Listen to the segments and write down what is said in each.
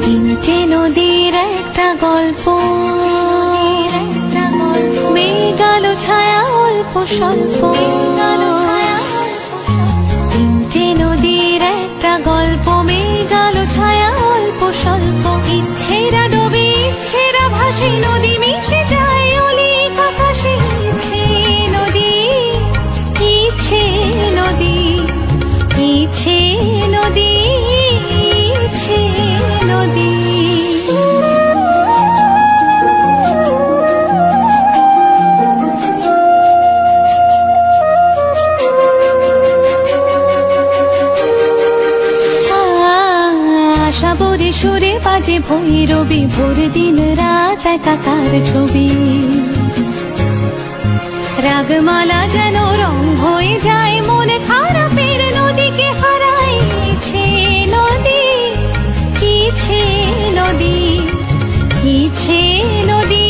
তিনটে নদীর একটা গল্প, মেঘ আলো ছায়া অল্প স্বল্প। তিনটে নদীর একটা গল্প, মেঘ আলো ছায়া অল্প স্বল্প। ইচ্ছেরা ডোবে ইচ্ছেরা ভাসে, নদী মিশে যায় অলিক আকাশে। ইচ্ছে নদী, ইচ্ছে নদী, ইচ্ছে নদী, ইচ্ছে নদী। আশাবরে সুরে বাজে ভৈরবী, ভোর দিন রাত একাকার ছবি। রাগমালা যেন রং হয়ে যায়, মনে খারাপের নদীকে হারায়। ইচ্ছে নদী, ইচ্ছে নদী, ইচ্ছে নদী,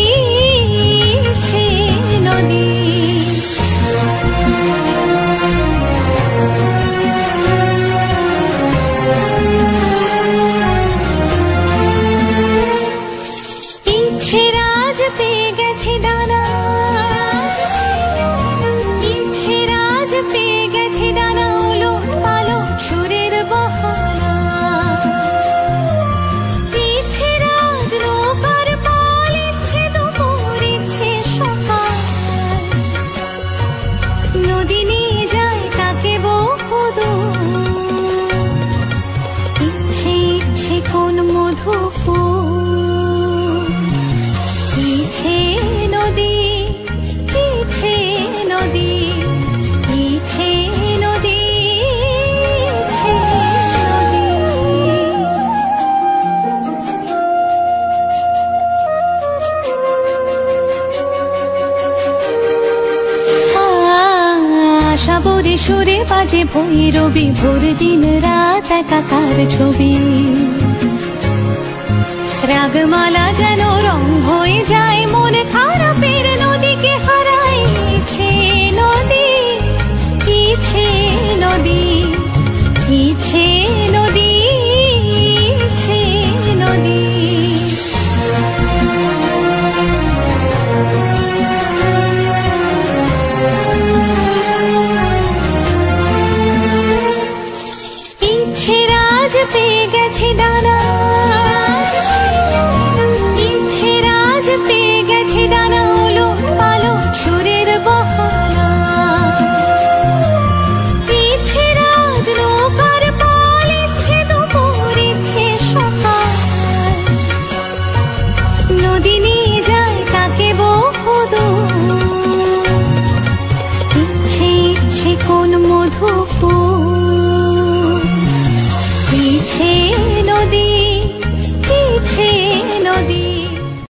ইচ্ছে নদী। ইচ্ছেরা আজ পেয়ে গেছে ডানা, ইচ্ছেরা আজ পেয়ে গেছে ডানা, ওলট পালট সুরের বাহানা। ইচ্ছেরা আজ নৌকার পাল, ইচ্ছে দুপুর, ইচ্ছে সকাল। নদী নিয়ে যায় তাকে বহুদূর, ইচ্ছে ইচ্ছে কোন মধুপুর। ইচ্ছে নদী, ইচ্ছে নদী, ইচ্ছে নদী, ইচ্ছে নদী। আশাবরে সুরে বাজে ভৈরবী, ভোর দিন রাত একাকার ছবি। রাগমালা যেন রং হয়ে যায়,